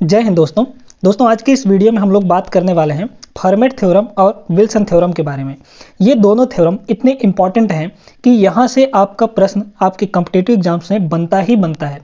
जय हिंद दोस्तों आज की इस वीडियो में हम लोग बात करने वाले हैं फर्मेट थ्योरम और विल्सन थ्योरम के बारे में। ये दोनों थ्योरम इतने इंपॉर्टेंट हैं कि यहाँ से आपका प्रश्न आपके कॉम्पिटिटिव एग्जाम्स में बनता ही बनता है।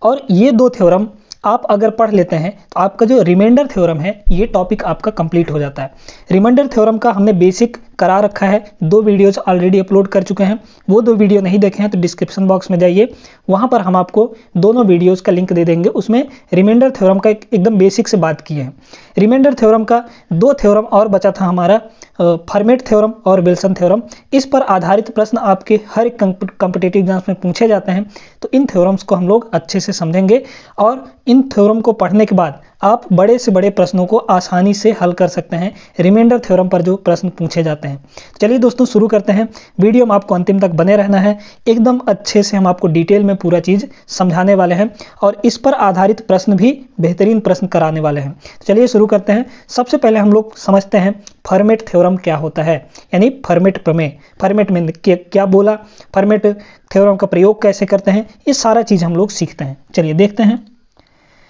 और ये दो थ्योरम आप अगर पढ़ लेते हैं तो आपका जो रिमाइंडर थ्योरम है ये टॉपिक आपका कंप्लीट हो जाता है। रिमाइंडर थ्योरम का हमने बेसिक करा रखा है, 2 वीडियोज ऑलरेडी अपलोड कर चुके हैं। वो 2 वीडियो नहीं देखे हैं तो डिस्क्रिप्शन बॉक्स में जाइए, वहाँ पर हम आपको दोनों वीडियोज़ का लिंक दे देंगे। उसमें रिमाइंडर थ्योरम का एकदम बेसिक से बात किए हैं। रिमाइंडर थ्योरम का 2 थ्योरम और बचा था हमारा, फर्मेट थ्योरम और विल्सन थ्योरम। इस पर आधारित प्रश्न आपके हर एक कॉम्पिटिटिव एग्जाम्स में पूछे जाते हैं। तो इन थ्योरम्स को हम लोग अच्छे से समझेंगे और इन थ्योरम को पढ़ने के बाद आप बड़े से बड़े प्रश्नों को आसानी से हल कर सकते हैं, रिमाइंडर थ्योरम पर जो प्रश्न पूछे जाते हैं। चलिए दोस्तों शुरू करते हैं। वीडियो में आपको अंतिम तक बने रहना है, एकदम अच्छे से हम आपको डिटेल में पूरा चीज़ समझाने वाले हैं और इस पर आधारित प्रश्न भी बेहतरीन प्रश्न कराने वाले हैं। चलिए शुरू करते हैं। सबसे पहले हम लोग समझते हैं फर्मेट थ्योरम क्या होता है, यानी फर्मेट प्रमेय। फर्मेट में क्या बोला, फर्मेट थ्योरम का प्रयोग कैसे करते हैं, ये सारा चीज़ हम लोग सीखते हैं। चलिए देखते हैं।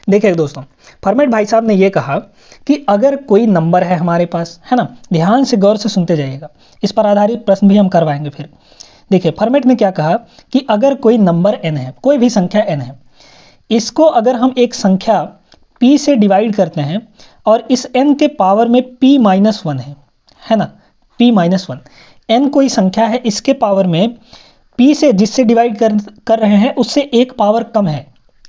देखिए दोस्तों, फर्मेट भाई साहब ने ये कहा कि अगर कोई नंबर है हमारे पास, है ना, ध्यान से गौर से सुनते जाइएगा, इस पर आधारित प्रश्न भी हम करवाएंगे फिर। देखिए फर्मेट ने क्या कहा कि अगर कोई नंबर n है, कोई भी संख्या n है, इसको अगर हम एक संख्या p से डिवाइड करते हैं और इस n के पावर में p-1 है ना, p-1, n कोई संख्या है, इसके पावर में p से जिससे डिवाइड कर रहे हैं उससे एक पावर कम है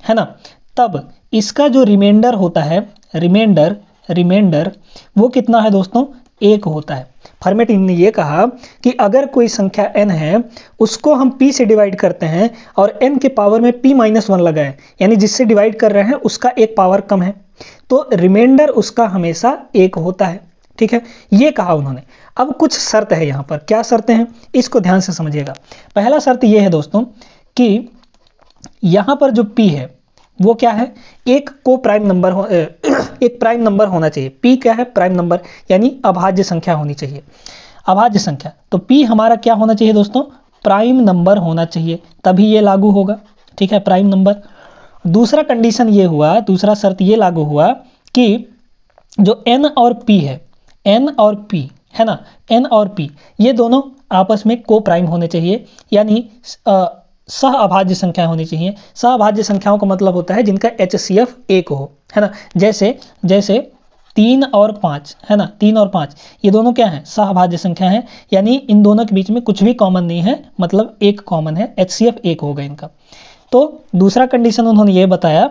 ना, तब इसका जो रिमाइंडर होता है, रिमाइंडर वो कितना है दोस्तों, 1 होता है। फर्मेट ने ये कहा कि अगर कोई संख्या n है, उसको हम p से डिवाइड करते हैं और n के पावर में p-1 लगाए, यानी जिससे डिवाइड कर रहे हैं उसका एक पावर कम है, तो रिमाइंडर उसका हमेशा 1 होता है। ठीक है, ये कहा उन्होंने। अब कुछ शर्त है यहाँ पर, क्या शर्तें हैं इसको ध्यान से समझिएगा। पहला शर्त ये है दोस्तों कि यहाँ पर जो p है वो क्या है, एक प्राइम नंबर होना चाहिए। p क्या है, प्राइम नंबर, यानी अभाज्य संख्या होनी चाहिए, अभाज्य संख्या। तो p हमारा क्या होना चाहिए दोस्तों, प्राइम नंबर होना चाहिए, तभी ये लागू होगा। ठीक है, प्राइम नंबर। दूसरा कंडीशन ये हुआ, दूसरा शर्त ये लागू हुआ कि जो n और p है, n और p है ना, n और p ये दोनों आपस में को प्राइम होने चाहिए, यानी सह अभाज्य संख्या होनी चाहिए। सह अभाज्य संख्याओं का मतलब होता है जिनका HCF 1 हो, है ना। जैसे 3 और 5 है ना, 3 और 5 ये दोनों क्या हैं, सह अभाज्य संख्या हैं, यानी इन दोनों के बीच में कुछ भी कॉमन नहीं है, मतलब एक कॉमन है, HCF 1 होगा इनका। तो दूसरा कंडीशन उन्होंने ये बताया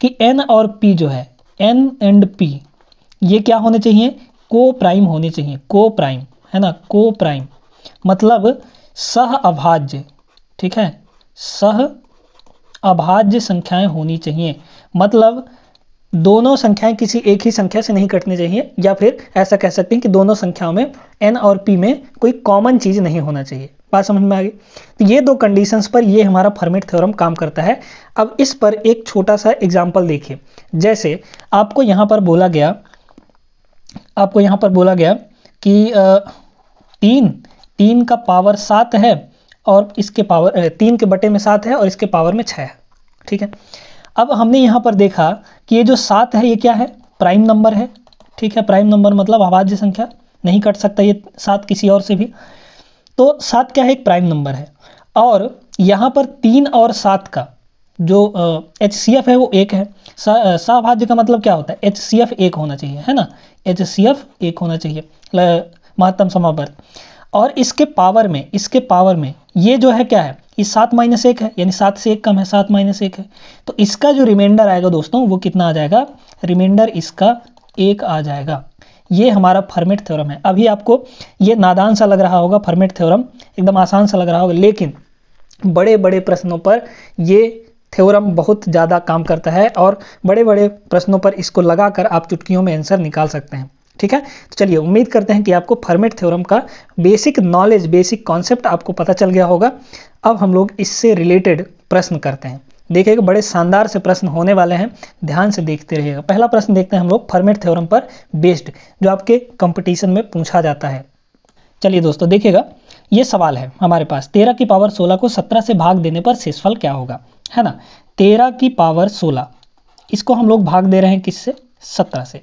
कि n और p जो है, n एंड p ये क्या होने चाहिए, को प्राइम होने चाहिए, को प्राइम, है ना, को प्राइम मतलब सह अभाज्य। ठीक है, सह अभाज्य संख्याएं होनी चाहिए, मतलब दोनों संख्याएं किसी एक ही संख्या से नहीं कटनी चाहिए, या फिर ऐसा कह सकते हैं कि दोनों संख्याओं में n और p में कोई कॉमन चीज नहीं होना चाहिए। बात समझ में आ गई। तो ये 2 कंडीशंस पर ये हमारा फर्मेट थ्योरम काम करता है। अब इस पर एक छोटा सा एग्जाम्पल देखिए। जैसे आपको यहाँ पर बोला गया कि 3 का पावर 7 है और इसके पावर 3 के बटे में 7 है और इसके पावर में 6 है। ठीक है, अब हमने यहाँ पर देखा कि ये जो 7 है ये क्या है, प्राइम नंबर है। ठीक है, प्राइम नंबर मतलब अभाज्य संख्या, नहीं कट सकता ये 7 किसी और से भी। तो 7 क्या है, एक प्राइम नंबर है। और यहाँ पर 3 और 7 का जो HCF है वो 1 है। सहअभाज्य का मतलब क्या होता है, HCF 1 होना चाहिए, है ना, HCF 1 होना चाहिए, महत्तम समावर्त। और इसके पावर में ये जो है क्या है, ये 7 - 1 है, यानी 7 से 1 कम है, 7 - 1 है। तो इसका जो रिमाइंडर आएगा दोस्तों वो कितना आ जाएगा, रिमाइंडर इसका 1 आ जाएगा। ये हमारा फर्मेट थ्योरम है। अभी आपको ये नादान सा लग रहा होगा, फर्मेट थ्योरम एकदम आसान सा लग रहा होगा, लेकिन बड़े बड़े प्रश्नों पर ये थ्योरम बहुत ज़्यादा काम करता है और बड़े बड़े प्रश्नों पर इसको लगाकर आप चुटकियों में आंसर निकाल सकते हैं। ठीक है, तो चलिए उम्मीद करते हैं कि आपको फर्मेट थ्योरम का बेसिक नॉलेज, बेसिक कॉन्सेप्ट आपको पता चल गया होगा। अब हम लोग इससे रिलेटेड प्रश्न करते हैं। देखिएगा, बड़े शानदार से प्रश्न होने वाले हैं, ध्यान से देखते रहिएगा। पहला प्रश्न देखते हैं हम लोग फर्मेट थ्योरम पर बेस्ड, जो आपके कंपटीशन में पूछा जाता है। चलिए दोस्तों देखिएगा, ये सवाल है हमारे पास, 13 की पावर 16 को 17 से भाग देने पर शेषफल क्या होगा, है ना। 13 की पावर 16 इसको हम लोग भाग दे रहे हैं किससे, 17 से।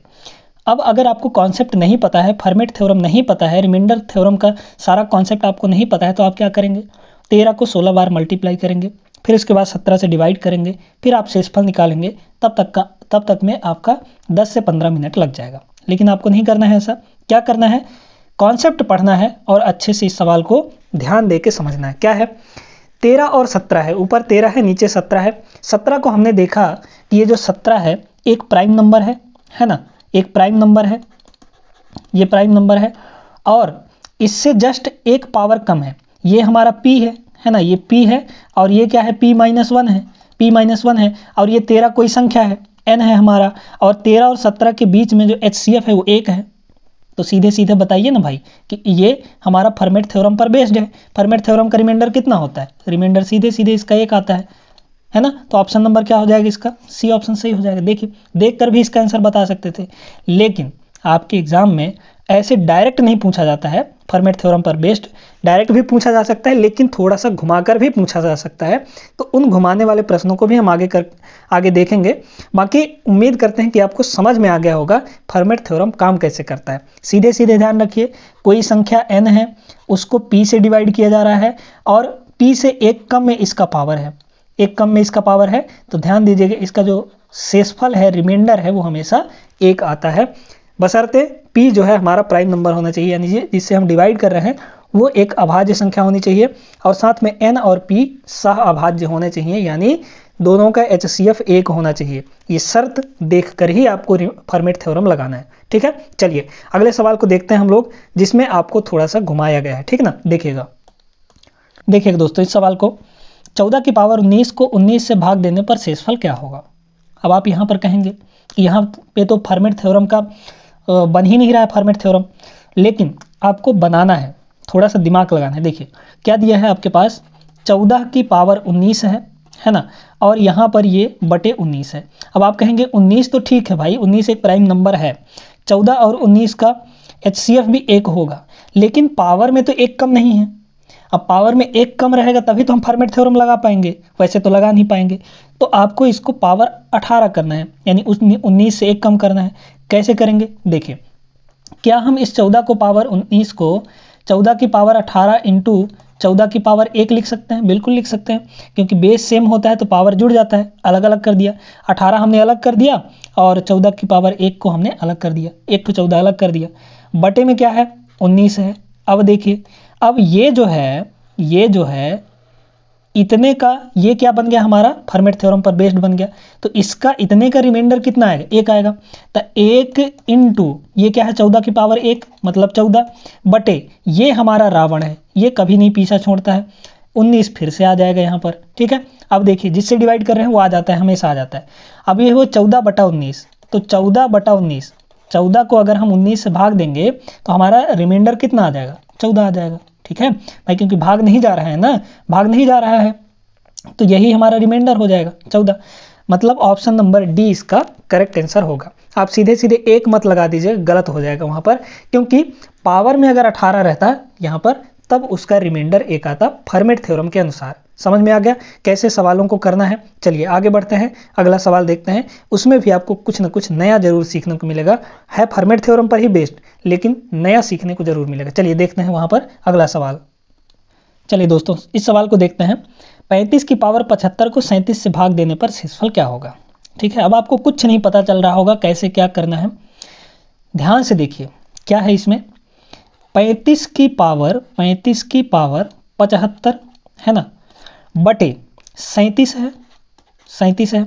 अब अगर आपको कॉन्सेप्ट नहीं पता है, फर्मेट थ्योरम नहीं पता है, रिमाइंडर थ्योरम का सारा कॉन्सेप्ट आपको नहीं पता है, तो आप क्या करेंगे, 13 को 16 बार मल्टीप्लाई करेंगे, फिर उसके बाद 17 से डिवाइड करेंगे, फिर आप शेषफल निकालेंगे, तब तक में आपका 10 से 15 मिनट लग जाएगा। लेकिन आपको नहीं करना है ऐसा। क्या करना है, कॉन्सेप्ट पढ़ना है और अच्छे से इस सवाल को ध्यान दे के समझना है। क्या है, 13 और 17 है, ऊपर 13 है नीचे 17 है। 17 को हमने देखा कि ये जो 17 है एक प्राइम नंबर है ना, एक प्राइम नंबर है, ये प्राइम नंबर है और इससे जस्ट एक पावर कम है, ये हमारा p है ना, ये p है और ये क्या है, p-1 है, p-1 है और ये 13 कोई संख्या है, n है हमारा, और 13 और 17 के बीच में जो HCF है वो 1 है। तो सीधे सीधे बताइए ना भाई कि ये हमारा फर्मेट थ्योरम पर बेस्ड है। फर्मेट थ्योरम का रिमाइंडर कितना होता है, रिमाइंडर सीधे सीधे इसका 1 आता है ना। तो ऑप्शन नंबर क्या हो जाएगा इसका, सी ऑप्शन सही हो जाएगा। देखिए देख कर भी इसका आंसर बता सकते थे, लेकिन आपके एग्जाम में ऐसे डायरेक्ट नहीं पूछा जाता है, फर्मेट थ्योरम पर बेस्ड डायरेक्ट भी पूछा जा सकता है, लेकिन थोड़ा सा घुमाकर भी पूछा जा सकता है। तो उन घुमाने वाले प्रश्नों को भी हम आगे देखेंगे। बाकी उम्मीद करते हैं कि आपको समझ में आ गया होगा फर्मेट थ्योरम काम कैसे करता है। सीधे सीधे ध्यान रखिए, कोई संख्या n है उसको p से डिवाइड किया जा रहा है और p से एक कम में इसका पावर है, एक कम में इसका पावर है, तो ध्यान दीजिएगा इसका जो शेषफल है, रिमाइंडर है, वो हमेशा 1 आता है, बशर्ते p जो है हमारा प्राइम नंबर होना चाहिए, यानी जिससे हम डिवाइड कर रहे हैं वो एक अभाज्य संख्या होनी चाहिए और साथ में n और p सह अभाज्य होने चाहिए, यानी दोनों का HCF 1 होना चाहिए। ये शर्त देखकर ही आपको फर्मेट थ्योरम लगाना है, ठीक है। चलिए अगले सवाल को देखते हैं हम लोग, जिसमें आपको थोड़ा सा घुमाया गया है, ठीक ना। देखिएगा दोस्तों, इस सवाल को 14 की पावर 19 को 19 से भाग देने पर शेषफल क्या होगा। अब आप यहाँ पर कहेंगे कि यहाँ पे तो फर्मेट थ्योरम का बन ही नहीं रहा है फर्मेट थ्योरम, लेकिन आपको बनाना है, थोड़ा सा दिमाग लगाना है। देखिए क्या दिया है आपके पास, 14 की पावर 19 है ना, और यहाँ पर ये बटे 19 है। अब आप कहेंगे 19 तो ठीक है भाई, 19 एक प्राइम नंबर है, 14 और 19 का HCF भी 1 होगा, लेकिन पावर में तो 1 कम नहीं है। अब पावर में 1 कम रहेगा तभी तो हम फर्मेट थ्योरम लगा पाएंगे, वैसे तो लगा नहीं पाएंगे। तो आपको इसको पावर 18 करना है, यानी उस 19 से 1 कम करना है। कैसे करेंगे, देखिए क्या हम इस 14 को पावर 19 को 14 की पावर 18 इंटू 14 की पावर 1 लिख सकते हैं, बिल्कुल लिख सकते हैं, क्योंकि बेस सेम होता है तो पावर जुड़ जाता है। अलग अलग कर दिया, 18 हमने अलग कर दिया और 14 की पावर 1 को हमने अलग कर दिया, 1 को 14 अलग कर दिया, बटे में क्या है 19 है। अब देखिए, अब ये जो है इतने का, ये क्या बन गया हमारा, फर्मेट थ्योरम पर बेस्ड बन गया, तो इसका इतने का रिमाइंडर कितना आएगा, 1 आएगा। तो 1 इंटू ये क्या है 14 की पावर 1 मतलब 14 बटे ये हमारा रावण है, ये कभी नहीं पीछा छोड़ता है, 19 फिर से आ जाएगा यहाँ पर, ठीक है। अब देखिए जिससे डिवाइड कर रहे हैं वो आ जाता है, हमेशा आ जाता है। अब ये हो 14/19, तो 14/19, 14 को अगर हम 19 से भाग देंगे तो हमारा रिमाइंडर कितना आ जाएगा, 14 आ जाएगा, ठीक है भाई, क्योंकि भाग नहीं जा रहा है ना, भाग नहीं जा रहा है, तो यही हमारा रिमाइंडर हो जाएगा 14। मतलब ऑप्शन नंबर डी इसका करेक्ट आंसर होगा। आप सीधे सीधे 1 मत लगा दीजिए, गलत हो जाएगा वहां पर, क्योंकि पावर में अगर 18 रहता यहाँ पर तब उसका रिमाइंडर 1 आता फर्मेट थ्योरम के अनुसार। समझ में आ गया कैसे सवालों को करना है। चलिए आगे बढ़ते हैं, अगला सवाल देखते हैं, उसमें भी आपको कुछ ना कुछ नया जरूर सीखने को मिलेगा। है फर्मेट थ्योरम पर ही बेस्ड, लेकिन नया सीखने को जरूर मिलेगा। चलिए देखते हैं वहां पर अगला सवाल। चलिए दोस्तों इस सवाल को देखते हैं, 35 की पावर 75 को 37 से भाग देने पर शेषफल क्या होगा। ठीक है, अब आपको कुछ नहीं पता चल रहा होगा कैसे क्या करना है, ध्यान से देखिए क्या है इसमें। 35 की पावर 75 है ना, बटे 37 है।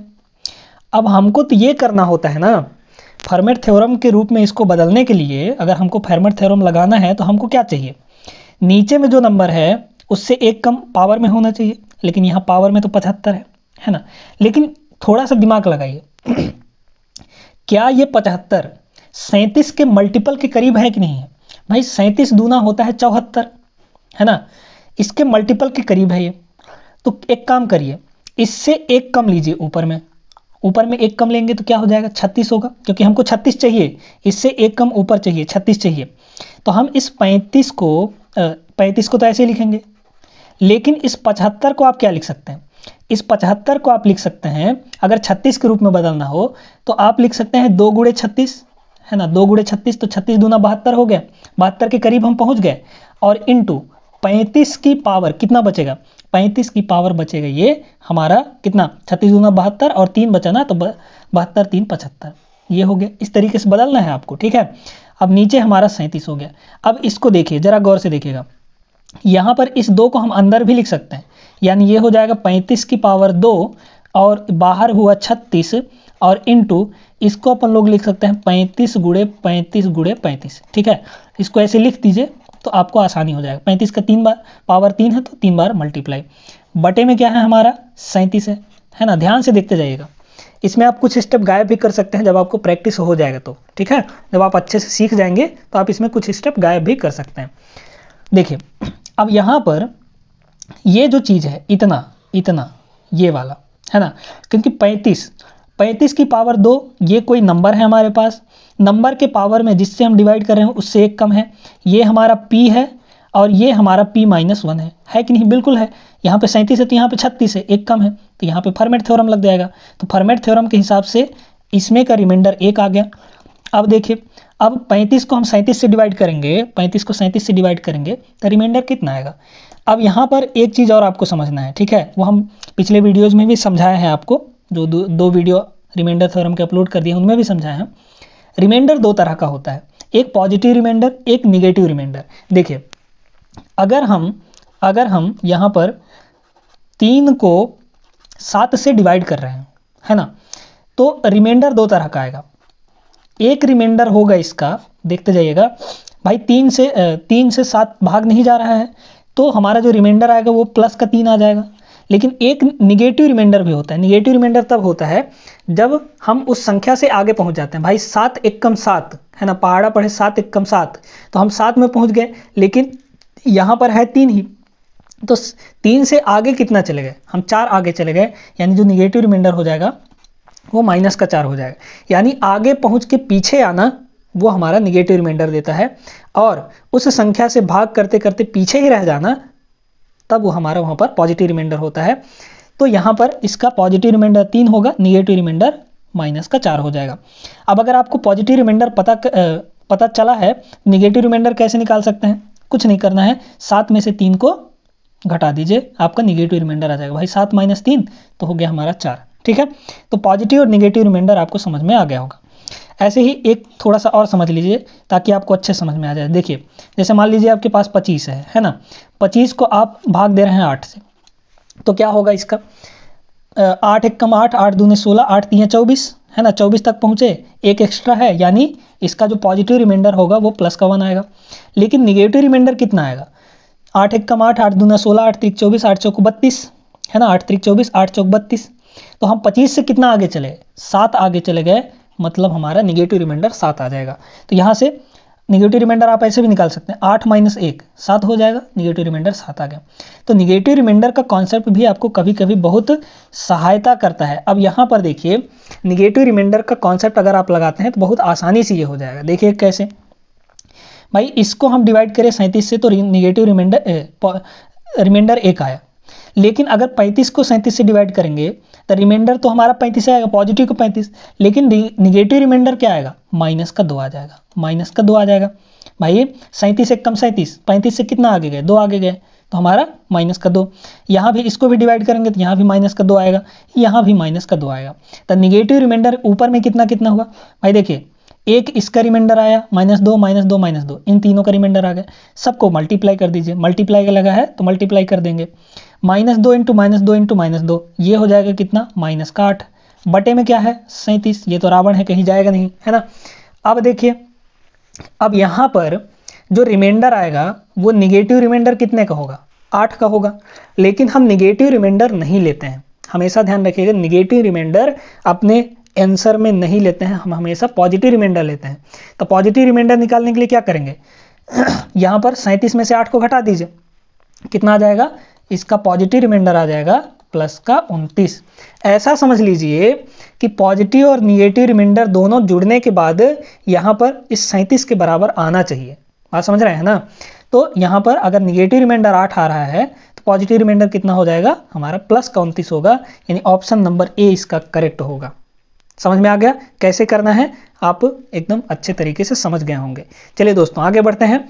अब हमको तो ये करना होता है ना, फर्मेट थ्योरम के रूप में इसको बदलने के लिए अगर हमको फर्मेट थ्योरम लगाना है तो हमको क्या चाहिए, नीचे में जो नंबर है उससे 1 कम पावर में होना चाहिए, लेकिन यहाँ पावर में तो 75 है ना। लेकिन थोड़ा सा दिमाग लगाइए, क्या ये 75 37 के मल्टीपल के करीब है कि नहीं है। भाई 37 दूना होता है 74 है ना, इसके मल्टीपल के करीब है ये। तो एक काम करिए, इससे 1 कम लीजिए, ऊपर में 1 कम लेंगे तो क्या हो जाएगा 36 होगा, क्योंकि हमको 36 चाहिए, इससे 1 कम ऊपर चाहिए 36 चाहिए। तो हम इस 35 को तो ऐसे ही लिखेंगे, लेकिन इस 75 को आप क्या लिख सकते हैं, इस 75 को आप लिख सकते हैं, अगर 36 के रूप में बदलना हो तो आप लिख सकते हैं 2 गुणे 36, है ना, 2 गुणे 36, तो 36 दूना 72 हो गया, 72 के करीब हम पहुंच गए, और इंटू 35 की पावर कितना बचेगा, 35 की पावर बचेगा ये हमारा कितना, 36 दूना 72 और 3 बचा ना, तो 72 3 75, ये हो गया। इस तरीके से बदलना है आपको, ठीक है। अब नीचे हमारा 37 हो गया। अब इसको देखिए, जरा गौर से देखिएगा, यहाँ पर इस 2 को हम अंदर भी लिख सकते हैं, यानी ये हो जाएगा 35 की पावर 2 और बाहर हुआ 36, और इंटू इसको अपन लोग लिख सकते हैं 35 गुणे 35 गुणे 35, ठीक है। इसको ऐसे लिख दीजिए तो आपको आसानी हो जाएगा। 35 का 3 बार पावर 3 है तो 3 बार मल्टीप्लाई, बटे में क्या है हमारा 37 है ना। ध्यान से देखते जाइएगा, इसमें आप कुछ स्टेप गायब भी कर सकते हैं जब आपको प्रैक्टिस हो जाएगा तो, ठीक है। जब आप अच्छे से सीख जाएंगे तो आप इसमें कुछ स्टेप गायब भी कर सकते हैं। देखिए अब यहाँ पर ये जो चीज़ है इतना इतना ये वाला, है ना, क्योंकि 35 की पावर 2 ये कोई नंबर है हमारे पास, नंबर के पावर में जिससे हम डिवाइड कर रहे हैं उससे एक कम है, ये हमारा p है और ये हमारा p-1 है कि नहीं, बिल्कुल है। यहाँ पे 37 है तो यहाँ पे 36 है, एक कम है, तो यहाँ पे फर्मेट थ्योरम लग जाएगा। तो फर्मेट थ्योरम के हिसाब से इसमें का रिमाइंडर 1 आ गया। अब देखिए, अब 35 को हम 37 से डिवाइड करेंगे, 35 को 37 से डिवाइड करेंगे तो रिमाइंडर कितना आएगा। अब यहाँ पर एक चीज़ और आपको समझना है, ठीक है, वो हम पिछले वीडियोज़ में भी समझाए हैं आपको, जो दो वीडियो रिमाइंडर थ्योरम के अपलोड कर दिए उनमें भी समझाए हैं। रिमाइंडर 2 तरह का होता है, एक पॉजिटिव रिमाइंडर, एक निगेटिव रिमाइंडर। देखिए अगर हम यहाँ पर 3 को 7 से डिवाइड कर रहे हैं, है ना, तो रिमाइंडर 2 तरह का आएगा। एक रिमाइंडर होगा इसका, देखते जाइएगा भाई, 3 से 7 भाग नहीं जा रहा है तो हमारा जो रिमाइंडर आएगा वो प्लस का 3 आ जाएगा। लेकिन एक निगेटिव रिमाइंडर भी होता है। निगेटिव रिमाइंडर तब होता है जब हम उस संख्या से आगे पहुंच जाते हैं। भाई 7 एकम 7, है ना, पहाड़ा पढ़े 7 एकम 7, तो हम 7 में पहुंच गए, लेकिन यहाँ पर है 3 ही, तो 3 से आगे कितना चले गए, हम 4 आगे चले गए, यानी जो निगेटिव रिमाइंडर हो जाएगा वो -4 हो जाएगा। यानी आगे पहुंच के पीछे आना वो हमारा निगेटिव रिमाइंडर देता है, और उस संख्या से भाग करते करते पीछे ही रह जाना तब वो हमारा वहाँ पर पॉजिटिव रिमाइंडर होता है। तो यहाँ पर इसका पॉजिटिव रिमाइंडर 3 होगा, निगेटिव रिमाइंडर -4 हो जाएगा। अब अगर आपको पॉजिटिव रिमाइंडर पता चला है, निगेटिव रिमाइंडर कैसे निकाल सकते हैं, कुछ नहीं करना है, 7 में से 3 को घटा दीजिए, आपका निगेटिव रिमाइंडर आ जाएगा। भाई 7 - 3 तो हो गया हमारा 4, ठीक है। तो पॉजिटिव और निगेटिव रिमाइंडर आपको समझ में आ गया होगा। ऐसे ही एक थोड़ा सा और समझ लीजिए ताकि आपको अच्छे समझ में आ जाए। देखिए जैसे मान लीजिए आपके पास 25 है ना, 25 को आप भाग दे रहे हैं 8 से, तो क्या होगा इसका, 8 एकम 8, 8 दूने 16, 8 3 24, है ना, 24 तक पहुँचे, एक एक्स्ट्रा है, यानी इसका जो पॉजिटिव रिमाइंडर होगा वो प्लस का 1 आएगा। लेकिन निगेटिव रिमाइंडर कितना आएगा, 8 एकम 8, 8 दूना 16, 8 3 24, 8 चौक 32, है ना, 8 3 24, 8 चौक 32। तो हम 25 से कितना आगे चले, 7 आगे चले गए, मतलब हमारा निगेटिव रिमाइंडर 7 आ जाएगा। तो यहाँ से निगेटिव रिमाइंडर आप ऐसे भी निकाल सकते हैं, 8 - 1 7 हो जाएगा, निगेटिव रिमाइंडर 7 आ गया। तो निगेटिव रिमाइंडर का कॉन्सेप्ट भी आपको कभी कभी बहुत सहायता करता है। अब यहाँ पर देखिए, निगेटिव रिमाइंडर का कॉन्सेप्ट अगर आप लगाते हैं तो बहुत आसानी से ये हो जाएगा। देखिए कैसे, भाई इसको हम डिवाइड करें 37 से तो निगेटिव रिमाइंडर 1 आया, लेकिन अगर 35 को 37 से डिवाइड करेंगे तो रिमाइंडर तो हमारा 35 आएगा, पॉजिटिव को 35, लेकिन निगेटिव रिमाइंडर क्या आएगा, -2 आ जाएगा, -2 आ जाएगा। भाई 37 एकम 37, 35 से कितना आगे गए, 2 आगे गए, तो हमारा -2। यहाँ भी इसको भी डिवाइड करेंगे तो यहाँ भी -2 आएगा, यहाँ भी -2 आएगा। तो निगेटिव रिमाइंडर ऊपर में कितना कितना हुआ, भाई देखिए, एक इसका रिमाइंडर आया -2 -2 -2, इन तीनों का रिमाइंडर आ गया। सबको मल्टीप्लाई कर दीजिए, मल्टीप्लाई का लगा है तो मल्टीप्लाई कर देंगे, -2 × -2 × -2, ये हो जाएगा कितना, -8, बटे में क्या है 37, ये तो रावण है, कहीं जाएगा नहीं, है ना। अब देखिए, अब यहाँ पर जो रिमाइंडर आएगा वो निगेटिव रिमाइंडर कितने का होगा, 8 का होगा। लेकिन हम निगेटिव रिमाइंडर नहीं लेते हैं, हमेशा ध्यान रखिएगा, निगेटिव रिमाइंडर अपने आंसर में नहीं लेते हैं, हम हमेशा पॉजिटिव रिमाइंडर लेते हैं। तो पॉजिटिव रिमाइंडर निकालने के लिए क्या करेंगे, यहाँ पर 37 में से 8 को घटा दीजिए, कितना आ जाएगा, इसका पॉजिटिव रिमाइंडर आ जाएगा +29। ऐसा समझ लीजिए कि पॉजिटिव और निगेटिव रिमाइंडर दोनों जुड़ने के बाद यहाँ पर इस 37 के बराबर आना चाहिए। बात समझ रहे हैं ना। तो यहाँ पर अगर निगेटिव रिमाइंडर 8 आ रहा है तो पॉजिटिव रिमाइंडर कितना हो जाएगा हमारा +29 होगा, यानी ऑप्शन नंबर ए इसका करेक्ट होगा। समझ में आ गया कैसे करना है, आप एकदम अच्छे तरीके से समझ गए होंगे। चलिए दोस्तों आगे बढ़ते हैं।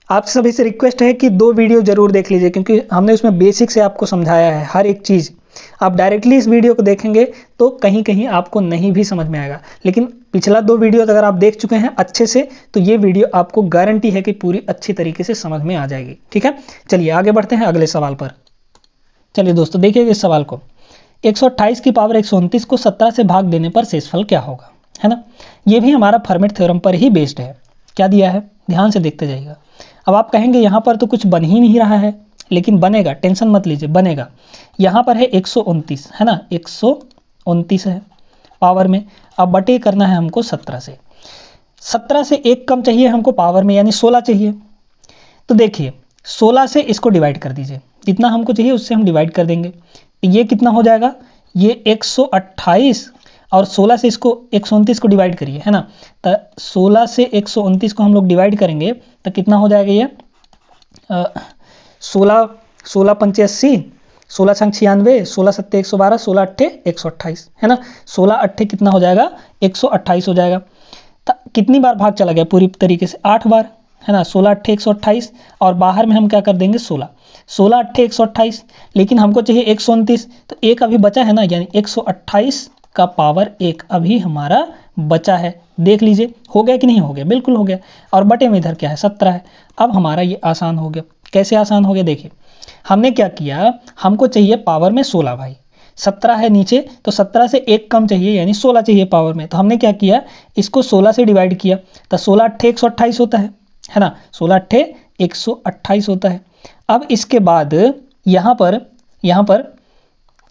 आप सभी से रिक्वेस्ट है कि 2 वीडियो जरूर देख लीजिए, क्योंकि हमने उसमें बेसिक से आपको समझाया है हर एक चीज़। आप डायरेक्टली इस वीडियो को देखेंगे तो कहीं कहीं आपको नहीं भी समझ में आएगा, लेकिन पिछला 2 वीडियो अगर आप देख चुके हैं अच्छे से तो ये वीडियो आपको गारंटी है कि पूरी अच्छी तरीके से समझ में आ जाएगी। ठीक है, चलिए आगे बढ़ते हैं अगले सवाल पर। चलिए दोस्तों देखिए इस सवाल को, 128 की पावर 129 को 17 से भाग देने पर शेषफल क्या होगा, है ना। ये भी हमारा फॉर्मेट थ्योरम पर ही बेस्ड है। क्या दिया है ध्यान से देखते जाइएगा। अब आप कहेंगे यहाँ पर तो कुछ बन ही नहीं रहा है, लेकिन बनेगा, टेंशन मत लीजिए, बनेगा। यहाँ पर है 129, है ना, 129 है पावर में। अब बटे करना है हमको 17 से। 17 से 1 कम चाहिए हमको पावर में, यानी 16 चाहिए। तो देखिए 16 से इसको डिवाइड कर दीजिए, जितना हमको चाहिए उससे हम डिवाइड कर देंगे। तो ये कितना हो जाएगा, ये 128 और 16 से इसको 129 को डिवाइड करिए, है ना। तो 16 से 129 को हम लोग डिवाइड करेंगे तो कितना हो जाएगा ये 16 पंचे 80, 16 छंग 96, 16 सत्ते 112, 16 अट्ठे 128, है ना। 16 अट्ठे कितना हो जाएगा 128 हो जाएगा। तो कितनी बार भाग चला गया पूरी तरीके से 8 बार, है ना। 16 अट्ठे 128 और बाहर में हम क्या कर देंगे 16 अट्ठे 128, लेकिन हमको चाहिए 129, तो एक अभी बचा है ना, यानी 128 का पावर 1 अभी हमारा बचा है। देख लीजिए हो गया कि नहीं हो गया, बिल्कुल हो गया। और बटे में इधर क्या है 17 है। अब हमारा ये आसान हो गया। कैसे आसान हो गया, देखिए हमने क्या किया, हमको चाहिए पावर में 16 भाई, 17 है नीचे, तो 17 से 1 कम चाहिए यानी 16 चाहिए पावर में। तो हमने क्या किया, इसको 16 से डिवाइड किया, तो 16 अट्ठे 128 होता है ना, 16 अट्ठे 128 होता है। अब इसके बाद यहाँ पर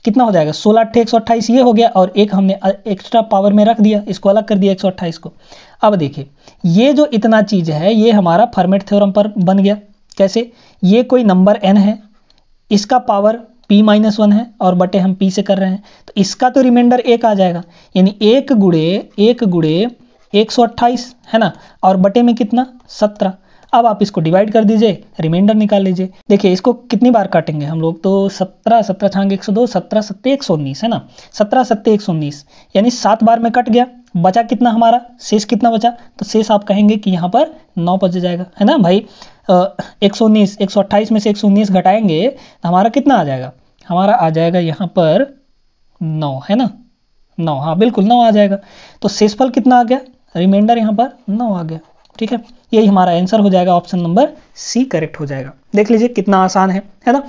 कितना हो जाएगा, 16 अट्ठे 128 ये हो गया, और एक हमने एक्स्ट्रा पावर में रख दिया, इसको अलग कर दिया 128 को। अब देखिए ये जो इतना चीज़ है ये हमारा फॉर्मेट थ्योरम पर बन गया। कैसे, ये कोई नंबर n है, इसका पावर p-1 है और बटे हम p से कर रहे हैं, तो इसका तो रिमाइंडर 1 आ जाएगा, यानी 1 गुणे 128, है ना, और बटे में कितना 17। अब आप इसको डिवाइड कर दीजिए, रिमाइंडर निकाल लीजिए। देखिए इसको कितनी बार काटेंगे हम लोग, तो 17 छांग 102, 17 सत्ते 119, है ना, 17 सत्ते 119, यानी 7 बार में कट गया। बचा कितना हमारा, शेष कितना बचा, तो शेष आप कहेंगे कि यहाँ पर 9 बच जाएगा, है ना भाई। 119 128 में से 119 घटाएंगे तो हमारा कितना आ जाएगा, हमारा आ जाएगा यहाँ पर 9, है ना, 9, हाँ बिल्कुल 9 आ जाएगा। तो शेषफल कितना आ गया, रिमाइंडर यहाँ पर 9 आ गया। ठीक है, यही हमारा आंसर हो जाएगा, ऑप्शन नंबर सी करेक्ट हो जाएगा। देख लीजिए कितना आसान है ना।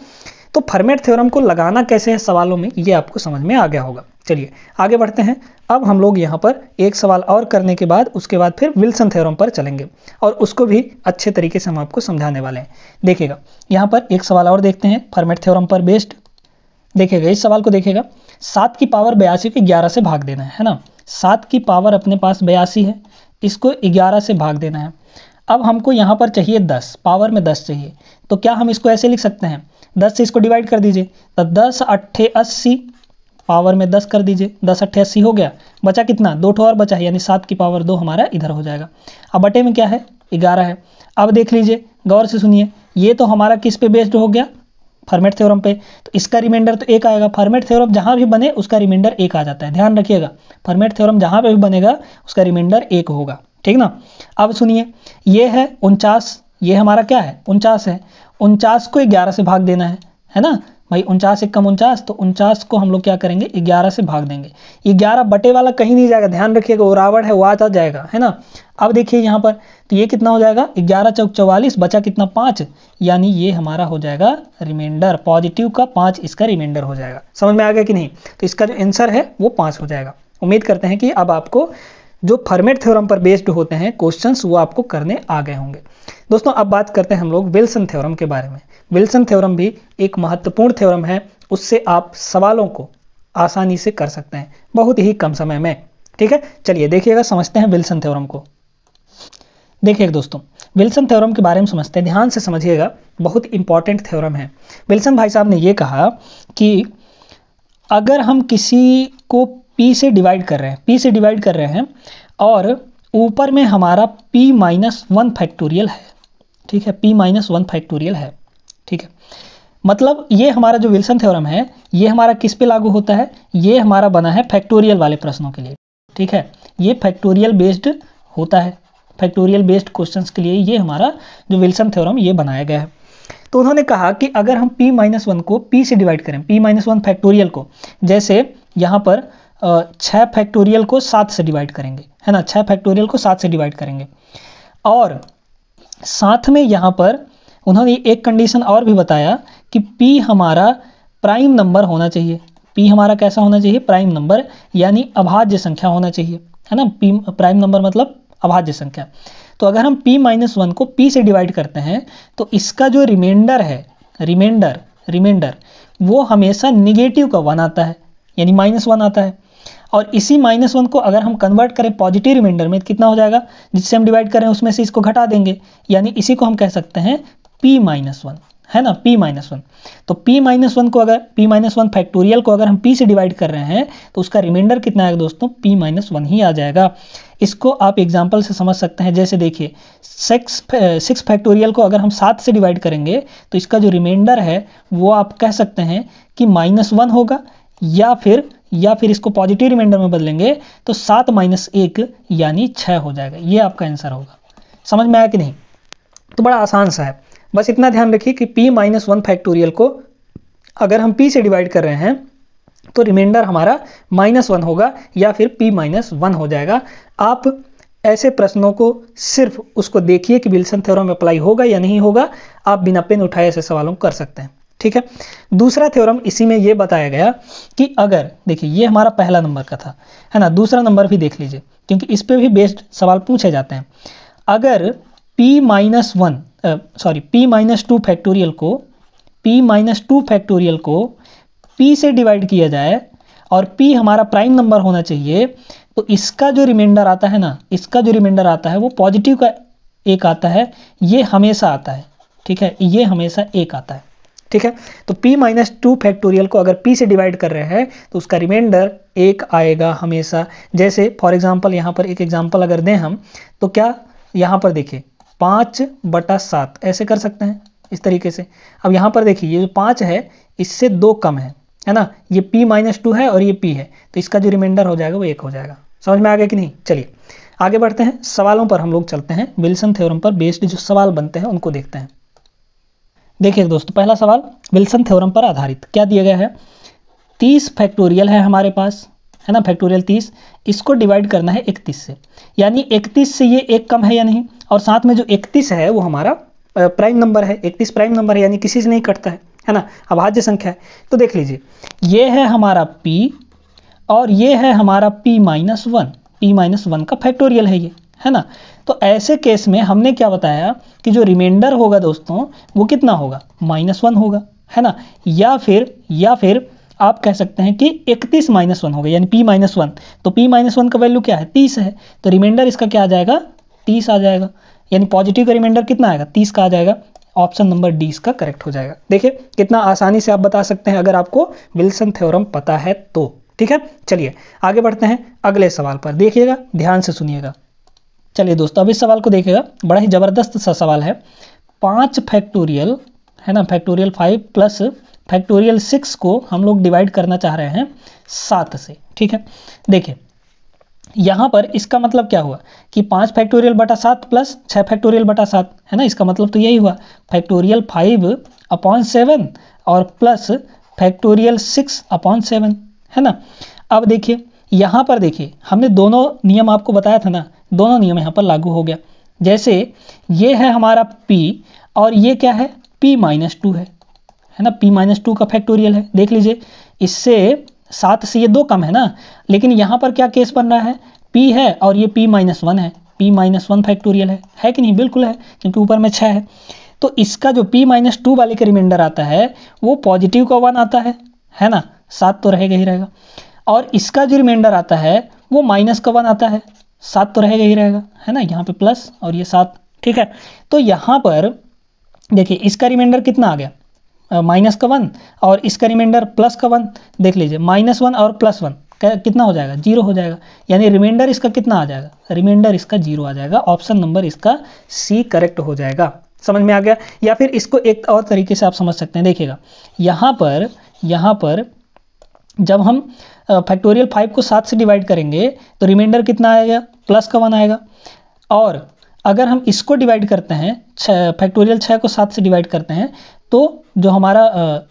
तो फॉर्मेट थ्योरम को लगाना कैसे है सवालों में, ये आपको समझ में आ गया होगा। चलिए आगे बढ़ते हैं। अब हम लोग यहाँ पर एक सवाल और करने के बाद उसके बाद फिर विल्सन थ्योरम पर चलेंगे और उसको भी अच्छे तरीके से हम आपको समझाने वाले हैं। देखिएगा यहाँ पर एक सवाल और देखते हैं फॉर्मेट थ्योरम पर बेस्ड। देखिएगा इस सवाल को देखिएगा, 7 की पावर 82 को 11 से भाग देना है ना। 7 की पावर अपने पास 82 है, इसको 11 से भाग देना है। अब हमको यहाँ पर चाहिए 10, पावर में 10 चाहिए, तो क्या हम इसको ऐसे लिख सकते हैं, 10 से इसको डिवाइड कर दीजिए, तो 10 अट्ठे 80, पावर में 10 कर दीजिए, 10 अट्ठे 80 हो गया। बचा कितना, 2 ठो और बचा है, यानी 7 की पावर 2 हमारा इधर हो जाएगा। अब बटे में क्या है 11 है। अब देख लीजिए गौर से सुनिए, ये तो हमारा किस पे बेस्ड हो गया, फॉर्मेट थ्योरम पे, तो इसका रिमाइंडर तो 1 आएगा। फॉर्मेट थ्योरम जहां भी बने उसका रिमाइंडर 1 आ जाता है, ध्यान रखिएगा। फॉर्मेट थ्योरम जहां पे भी बनेगा उसका रिमाइंडर 1 होगा, ठीक ना। अब सुनिए, ये है 49, ये हमारा क्या है 49 है। 49 को 11 से भाग देना है ना भाई। 49 एक कम 49, तो 49 को हम लोग क्या करेंगे 11 से भाग देंगे। 11 बटे वाला कहीं नहीं जाएगा, ध्यान रखिएगा, वो रावण है वो आ जाएगा, है ना। अब देखिए यहाँ पर, तो ये कितना हो जाएगा 11 चौक 44, बचा कितना 5, यानी ये हमारा हो जाएगा रिमाइंडर, पॉजिटिव का 5 इसका रिमाइंडर हो जाएगा। समझ में आ गया कि नहीं, तो इसका जो आंसर है वो 5 हो जाएगा। उम्मीद करते हैं कि अब आपको जो फॉर्मेट थ्योरम पर बेस्ड होते हैं क्वेश्चंस वो आपको करने आ गए होंगे। दोस्तों अब बात करते हैं हम लोग विल्सन थ्योरम के बारे में। विल्सन थ्योरम भी एक महत्वपूर्ण थ्योरम है, उससे आप सवालों को आसानी से कर सकते हैं बहुत ही कम समय में। ठीक है, चलिए देखिएगा, समझते हैं विल्सन थ्योरम को। देखिए दोस्तों, विल्सन थ्योरम के बारे में समझते हैं, ध्यान से समझिएगा, बहुत इंपॉर्टेंट थ्योरम है। विल्सन भाई साहब ने ये कहा कि अगर हम किसी को P से डिवाइड कर रहे हैं और ऊपर में हमारा P-1 फैक्टोरियल है, ठीक है, P-1 फैक्टोरियल है, ठीक है, मतलब ये हमारा जो विल्सन थ्योरम है ये हमारा किस पे लागू होता है, ये हमारा बना है फैक्टोरियल वाले प्रश्नों के लिए, ठीक है। ये फैक्टोरियल बेस्ड होता है, फैक्टोरियल बेस्ड क्वेश्चंस के लिए ये हमारा जो विल्सन थ्योरम ये बनाया गया है। तो उन्होंने कहा कि अगर हम p-1 को p से डिवाइड करें, p-1 फैक्टोरियल को, जैसे यहाँ पर 6 फैक्टोरियल को 7 से डिवाइड करेंगे, है ना, 6 फैक्टोरियल को 7 से डिवाइड करेंगे, और साथ में यहाँ पर उन्होंने एक कंडीशन और भी बताया कि p हमारा प्राइम नंबर होना चाहिए। p हमारा कैसा होना चाहिए, प्राइम नंबर, यानी अभाज्य संख्या होना चाहिए, है ना। p प्राइम नंबर मतलब अभाज्य संख्या। तो अगर हम p-1 को p से डिवाइड करते हैं तो इसका जो रिमाइंडर है, रिमाइंडर वो हमेशा निगेटिव का 1 आता है, यानी -1 आता है। और इसी -1 को अगर हम कन्वर्ट करें पॉजिटिव रिमाइंडर में तो कितना हो जाएगा, जिससे हम डिवाइड करें उसमें से इसको घटा देंगे, यानी इसी को हम कह सकते हैं p-1, है ना, p-1। तो p-1 को अगर p-1 फैक्टोरियल को अगर हम p से डिवाइड कर रहे हैं तो उसका रिमाइंडर कितना आएगा दोस्तों, p-1 ही आ जाएगा। इसको आप एग्जांपल से समझ सकते हैं, जैसे देखिए 6 फैक्टोरियल को अगर हम 7 से डिवाइड करेंगे तो इसका जो रिमाइंडर है वो आप कह सकते हैं कि -1 होगा, या फिर इसको पॉजिटिव रिमाइंडर में बदलेंगे तो 7 - 1 यानी 6 हो जाएगा। ये आपका आंसर होगा। समझ में आया कि नहीं? तो बड़ा आसान सा है, बस इतना ध्यान रखिए कि p-1 फैक्टोरियल को अगर हम p से डिवाइड कर रहे हैं तो रिमाइंडर हमारा -1 होगा या फिर p-1 हो जाएगा। आप ऐसे प्रश्नों को सिर्फ उसको देखिए कि विल्सन थ्योरम अप्लाई होगा या नहीं होगा, आप बिना पेन उठाए ऐसे सवालों को कर सकते हैं, ठीक है। दूसरा थ्योरम इसी में ये बताया गया कि अगर, देखिए ये हमारा पहला नंबर का था, है ना, दूसरा नंबर भी देख लीजिए क्योंकि इस पे भी बेस्ड सवाल पूछे जाते हैं। अगर p-2 फैक्टोरियल को p से डिवाइड किया जाए और p हमारा प्राइम नंबर होना चाहिए, तो इसका जो रिमाइंडर आता है ना, इसका जो रिमाइंडर आता है वो पॉजिटिव का 1 आता है, ये हमेशा आता है, ठीक है, ये हमेशा 1 आता है, ठीक है। तो p-2 फैक्टोरियल को अगर p से डिवाइड कर रहे हैं तो उसका रिमाइंडर 1 आएगा हमेशा। जैसे फॉर एग्जांपल यहाँ पर एक एग्जांपल अगर दें हम, तो क्या यहाँ पर देखिए 5/7 ऐसे कर सकते हैं इस तरीके से। अब यहाँ पर देखिए ये जो 5 है इससे 2 कम है ना, ये p-2 है और ये p है, तो इसका जो रिमाइंडर हो जाएगा वो 1 हो जाएगा। समझ में आ गया कि नहीं? चलिए आगे बढ़ते हैं, सवालों पर हम लोग चलते हैं, विल्सन थ्योरम पर बेस्ड जो सवाल बनते हैं उनको देखते हैं। देखिए दोस्तों, पहला सवाल विल्सन थ्योरम पर आधारित क्या दिया गया है, 30 फैक्टोरियल है हमारे पास, है ना, फैक्टोरियल 30, इसको डिवाइड करना है 31 से, यानी 31 से ये 1 कम है या नहीं, और साथ में जो 31 है वो हमारा प्राइम नंबर है, 31 प्राइम नंबर है, यानी किसी से नहीं कटता है ना, अभाज्य संख्या है। तो देख लीजिए ये है हमारा p और ये है हमारा p-1 का फैक्टोरियल है ये, है ना। तो ऐसे केस में हमने क्या बताया कि जो रिमाइंडर होगा दोस्तों वो कितना होगा, -1 होगा, है ना, या फिर आप कह सकते हैं कि 31 -1 होगा, यानी p-1। तो p-1 का वैल्यू क्या है, 30 है, तो रिमाइंडर इसका क्या आ जाएगा, 30 आ जाएगा, यानी पॉजिटिव का रिमाइंडर कितना आएगा, 30 का आ जाएगा। ऑप्शन नंबर डी इसका करेक्ट हो जाएगा। देखिए कितना आसानी से आप बता सकते हैं अगर आपको विल्सन थ्योरम पता है तो, ठीक है। चलिए आगे बढ़ते हैं अगले सवाल पर, देखिएगा ध्यान से सुनिएगा। चलिए दोस्तों अब इस सवाल को देखिएगा, बड़ा ही जबरदस्त सा सवाल है। 5 फैक्टोरियल, है ना, फैक्टोरियल 5 प्लस फैक्टोरियल 6 को हम लोग डिवाइड करना चाह रहे हैं 7 से, ठीक है। देखिए यहाँ पर इसका मतलब क्या हुआ कि 5 फैक्टोरियल बटा 7 प्लस 6 फैक्टोरियल बटा 7, है ना, इसका मतलब तो यही हुआ, फैक्टोरियल 5/7 और प्लस फैक्टोरियल 6/7, है ना। अब देखिए यहाँ पर देखिए हमने दोनों नियम आपको बताया था ना, दोनों नियम यहाँ पर लागू हो गया। जैसे ये है हमारा p और ये क्या है, p-2 है ना, p-2 का फैक्टोरियल है। देख लीजिए इससे 7 से ये 2 कम है ना, लेकिन यहाँ पर क्या केस बन रहा है, p है और ये p-1 है, p-1 फैक्टोरियल है कि नहीं, बिल्कुल है, क्योंकि ऊपर में 6 है। तो इसका जो p-2 वाले का रिमाइंडर आता है वो पॉजिटिव का 1 आता है ना, 7 तो रहेगा ही रहेगा, और इसका जो रिमाइंडर आता है वो माइनस का 1 आता है, 7 तो रहेगा ही रहेगा, है ना, यहाँ पे प्लस और ये 7, ठीक है। तो यहाँ पर देखिए इसका रिमाइंडर कितना आ गया, माइनस का 1 और इसका रिमाइंडर प्लस का 1। देख लीजिए -1 और +1 कितना हो जाएगा, 0 हो जाएगा, यानी रिमाइंडर इसका कितना आ जाएगा, रिमाइंडर इसका 0 आ जाएगा। ऑप्शन नंबर इसका सी करेक्ट हो जाएगा। समझ में आ गया? या फिर इसको एक और तरीके से आप समझ सकते हैं, देखिएगा यहाँ पर जब हम फैक्टोरियल 5 को 7 से डिवाइड करेंगे तो रिमाइंडर कितना आएगा? प्लस का 1 आएगा। और अगर हम इसको डिवाइड करते हैं, फैक्टोरियल 6 को 7 से डिवाइड करते हैं तो जो हमारा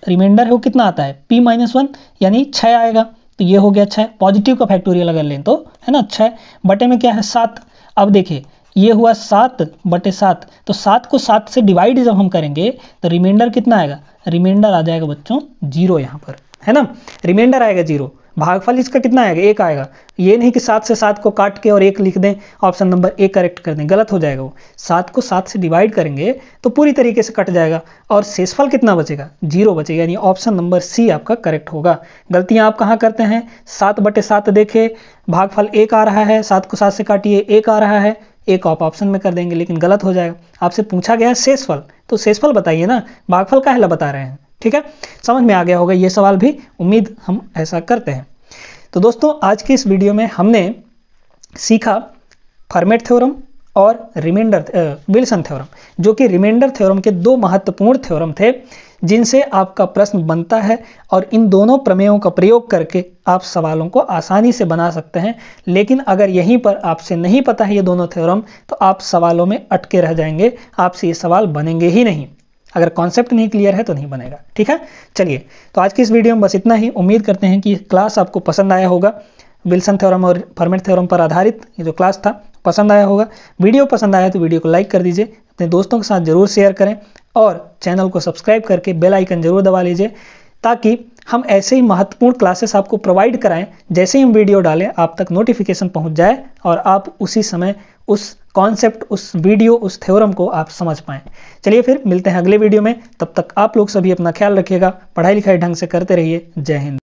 रिमाइंडर है वो कितना आता है? p-1 यानी 6 आएगा। तो ये हो गया 6, पॉजिटिव का फैक्टोरियल अगर लें तो, है ना, 6 बटे में क्या है? 7। अब देखिए ये हुआ 7/7, तो 7 को 7 से डिवाइड जब हम करेंगे तो रिमाइंडर कितना आएगा? रिमाइंडर आ जाएगा बच्चों 0 यहाँ पर, है ना, रिमाइंडर आएगा 0। भागफल इसका कितना आएगा? 1 आएगा। ये नहीं कि 7 से 7 को काट के और 1 लिख दें, ऑप्शन नंबर ए करेक्ट कर दें, गलत हो जाएगा वो। 7 को 7 से डिवाइड करेंगे तो पूरी तरीके से कट जाएगा और शेषफल कितना बचेगा? 0 बचेगा, यानी ऑप्शन नंबर सी आपका करेक्ट होगा। गलतियां आप कहाँ करते हैं? 7/7 देखे, भागफल 1 आ रहा है, 7 को 7 से काटिए, 1 आ रहा है, 1 आप ऑप्शन में कर देंगे, लेकिन गलत हो जाएगा। आपसे पूछा गया है शेषफल, तो शेषफल बताइए ना, भागफल काहे बता रहे हैं? ठीक है, समझ में आ गया होगा ये सवाल भी, उम्मीद हम ऐसा करते हैं। तो दोस्तों आज की इस वीडियो में हमने सीखा फर्मेट थ्योरम और विल्सन थ्योरम, जो कि रिमाइंडर थ्योरम के 2 महत्वपूर्ण थ्योरम थे जिनसे आपका प्रश्न बनता है, और इन दोनों प्रमेयों का प्रयोग करके आप सवालों को आसानी से बना सकते हैं। लेकिन अगर यहीं पर आपसे नहीं पता है ये दोनों थ्योरम, तो आप सवालों में अटके रह जाएंगे, आपसे ये सवाल बनेंगे ही नहीं। अगर कॉन्सेप्ट नहीं क्लियर है तो नहीं बनेगा। ठीक है, चलिए तो आज की इस वीडियो में बस इतना ही। उम्मीद करते हैं कि क्लास आपको पसंद आया होगा। विल्सन थ्योरम और फर्मेट थ्योरम पर आधारित ये जो क्लास था पसंद आया होगा। वीडियो पसंद आया तो वीडियो को लाइक कर दीजिए, अपने दोस्तों के साथ जरूर शेयर करें और चैनल को सब्सक्राइब करके बेल आइकन जरूर दबा लीजिए, ताकि हम ऐसे ही महत्वपूर्ण क्लासेस आपको प्रोवाइड कराएं। जैसे ही हम वीडियो डालें आप तक नोटिफिकेशन पहुंच जाए और आप उसी समय उस कॉन्सेप्ट, उस वीडियो, उस थ्योरम को आप समझ पाएं। चलिए फिर मिलते हैं अगले वीडियो में, तब तक आप लोग सभी अपना ख्याल रखिएगा, पढ़ाई लिखाई ढंग से करते रहिए। जय हिंद।